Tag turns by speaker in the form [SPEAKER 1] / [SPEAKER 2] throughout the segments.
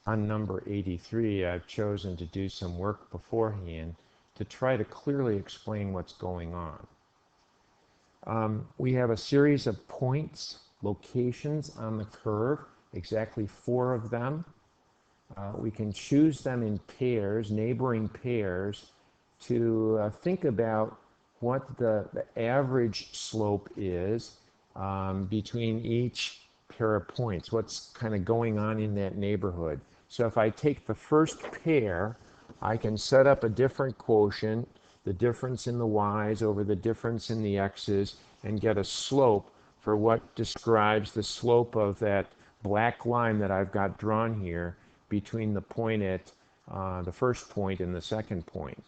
[SPEAKER 1] On number 83, I've chosen to do some work beforehand to try to clearly explain what's going on. We have a series of points, locations on the curve, exactly 4 of them. We can choose them in pairs, neighboring pairs, to think about what the average slope is between each pair of points, what's kind of going on in that neighborhood. So if I take the first pair, I can set up a different quotient, the difference in the y's over the difference in the x's, and get a slope for what describes the slope of that black line that I've got drawn here between the point at the first point and the second point.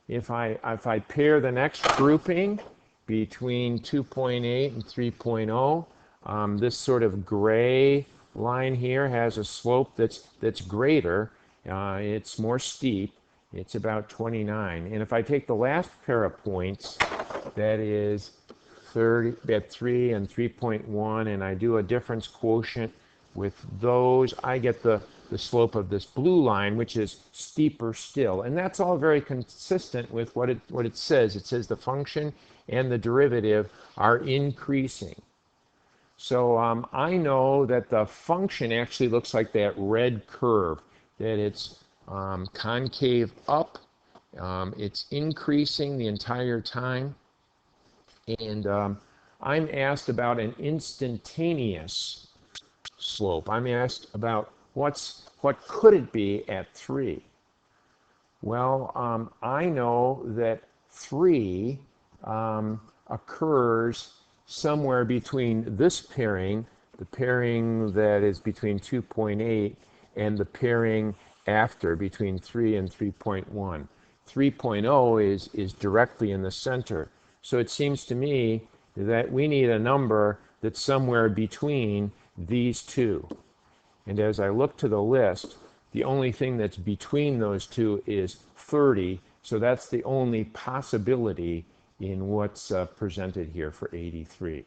[SPEAKER 1] If I pair the next grouping between 2.8 and 3.0, this sort of gray line here has a slope that's greater. It's more steep. It's about 29. And if I take the last pair of points, that is 30 at 3 and 3.1, and I do a difference quotient with those, I get the slope of this blue line, which is steeper still. And that's all very consistent with what it says. It says the function and the derivative are increasing. So I know that the function actually looks like that red curve, that it's concave up, it's increasing the entire time. And I'm asked about an instantaneous slope. I'm asked about what could it be at 3? Well, I know that 3 occurs somewhere between this pairing, the pairing that is between 2.8, and the pairing after between 3 and 3.1. 3.0 is directly in the center. So it seems to me that we need a number that's somewhere between these two. And as I look to the list, the only thing that's between those two is 30. So that's the only possibility in what's presented here for 83.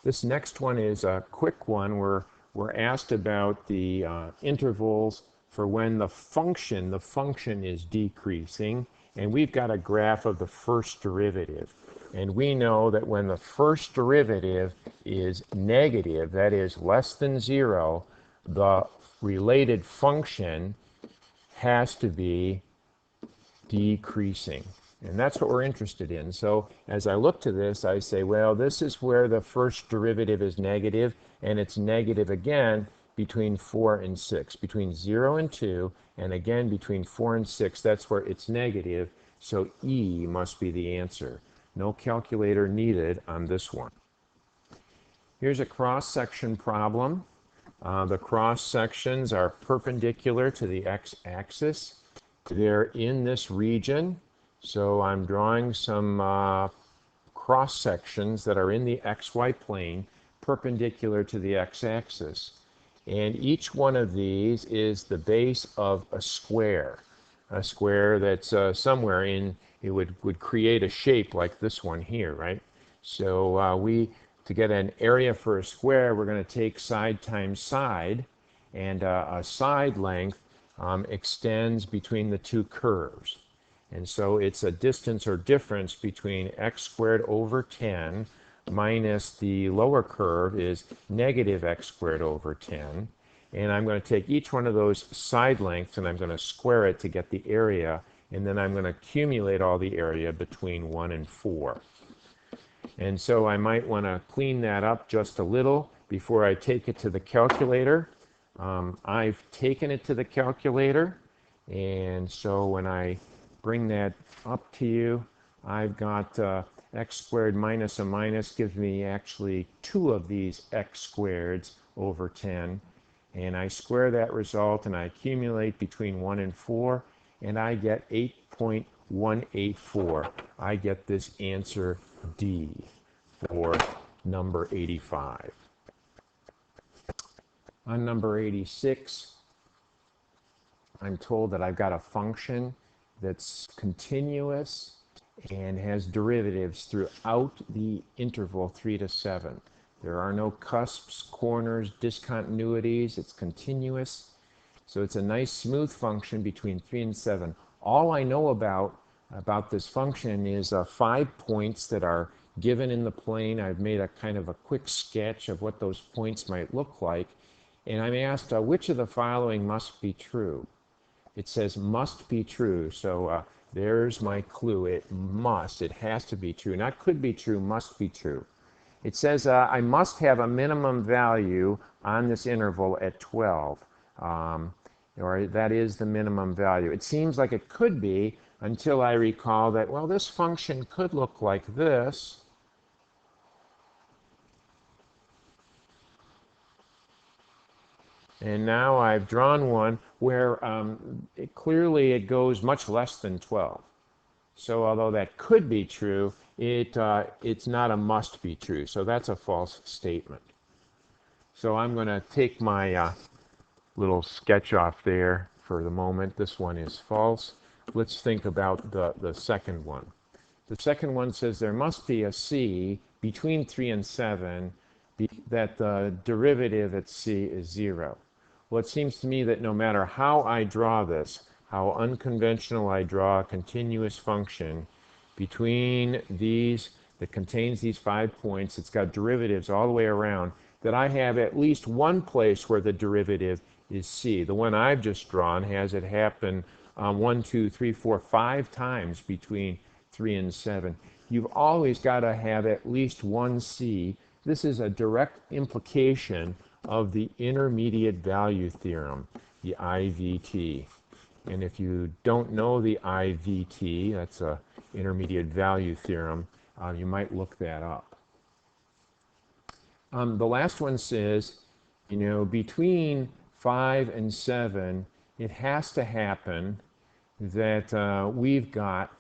[SPEAKER 1] This next one is a quick one where we're asked about the intervals for when the function is decreasing, and we've got a graph of the first derivative. And we know that when the first derivative is negative, that is less than 0, the related function has to be decreasing. And that's what we're interested in. So as I look to this, I say, well, this is where the first derivative is negative, and it's negative again between 4 and 6, between 0 and 2, and again between 4 and 6, that's where it's negative. So E must be the answer. No calculator needed on this one. Here's a cross-section problem. The cross-sections are perpendicular to the x-axis. They're in this region. So I'm drawing some cross-sections that are in the xy plane perpendicular to the x-axis. And each one of these is the base of a square that's somewhere in, it would create a shape like this one here, right? So to get an area for a square, we're going to take side times side, and a side length extends between the two curves. And so it's a distance or difference between x squared over 10 minus the lower curve is negative x squared over 10. And I'm going to take each one of those side lengths and I'm going to square it to get the area. And then I'm going to accumulate all the area between 1 and 4. And so I might want to clean that up just a little before I take it to the calculator. I've taken it to the calculator. And so when I bring that up to you, I've got x squared minus a minus gives me actually 2 of these x squareds over 10. And I square that result and I accumulate between 1 and 4, and I get 8.184. I get this answer D for number 85. On number 86, I'm told that I've got a function that's continuous and has derivatives throughout the interval 3 to 7. There are no cusps, corners, discontinuities. It's continuous. So it's a nice smooth function between 3 and 7. All I know about this function is 5 points that are given in the plane. I've made a kind of a quick sketch of what those points might look like. And I'm asked which of the following must be true. It says must be true. So there's my clue. It has to be true. Not could be true, must be true. It says I must have a minimum value on this interval at 12. Or that is the minimum value. It seems like it could be until I recall that, well, this function could look like this. And now I've drawn one where clearly it goes much less than 12. So although that could be true, it's not a must be true. So that's a false statement. So I'm going to take my little sketch off there for the moment. This one is false. Let's think about the second one. The second one says there must be a c between 3 and 7 that the derivative at c is 0. Well, it seems to me that no matter how I draw this, how unconventional I draw a continuous function between these that contains these 5 points, it's got derivatives all the way around, that I have at least one place where the derivative is c. The one I've just drawn has it happen 1, 2, 3, 4, 5 times between 3 and 7. You've always got to have at least one c. This is a direct implication of the intermediate value theorem, the IVT. And if you don't know the IVT, that's a intermediate value theorem, you might look that up. The last one says, between 5 and 7, it has to happen that we've got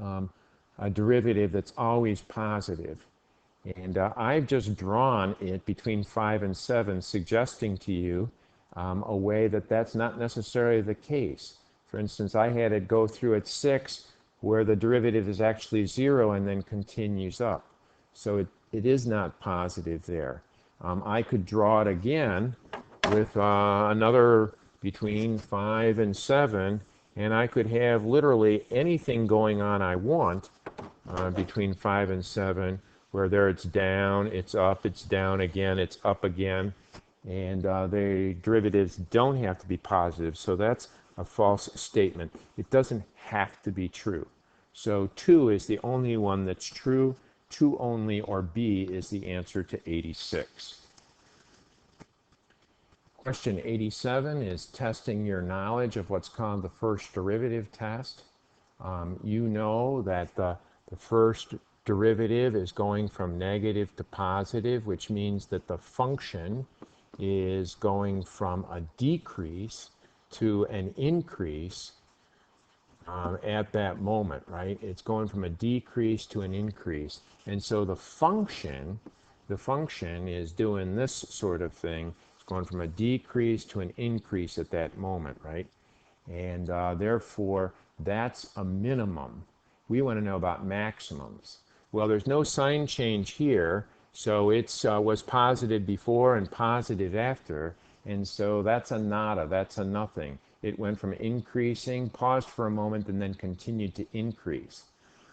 [SPEAKER 1] a derivative that's always positive. And I've just drawn it between 5 and 7, suggesting to you a way that that's not necessarily the case. For instance, I had it go through at 6, where the derivative is actually 0 and then continues up. So it is not positive there. I could draw it again with another between 5 and 7, and I could have literally anything going on I want between 5 and 7, where there it's down, it's up, it's down again, it's up again, and the derivatives don't have to be positive, so that's a false statement. It doesn't have to be true. So 2 is the only one that's true, 2 only, or B is the answer to 86. Question 87 is testing your knowledge of what's called the first derivative test. You know that the first derivative is going from negative to positive, which means that the function is going from a decrease to an increase at that moment, right? It's going from a decrease to an increase. And so the function is doing this sort of thing. It's going from a decrease to an increase at that moment, right? And therefore, that's a minimum. We want to know about maximums. Well, there's no sign change here, so it was positive before and positive after, and so that's a nada, that's a nothing. It went from increasing, paused for a moment, and then continued to increase.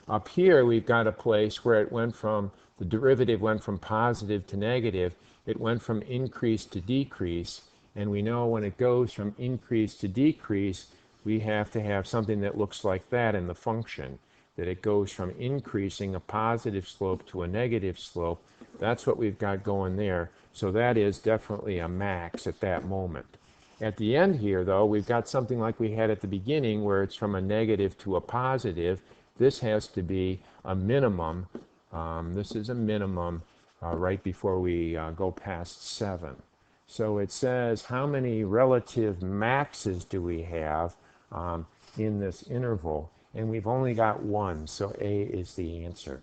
[SPEAKER 1] Up here, we've got a place where the derivative went from positive to negative. It went from increase to decrease, and we know when it goes from increase to decrease, we have to have something that looks like that in the function, that it goes from increasing a positive slope to a negative slope. That's what we've got going there. So that is definitely a max at that moment. At the end here, though, we've got something like we had at the beginning where it's from a negative to a positive. This has to be a minimum. This is a minimum right before we go past 7. So it says how many relative maxes do we have in this interval? And we've only got one, so A is the answer.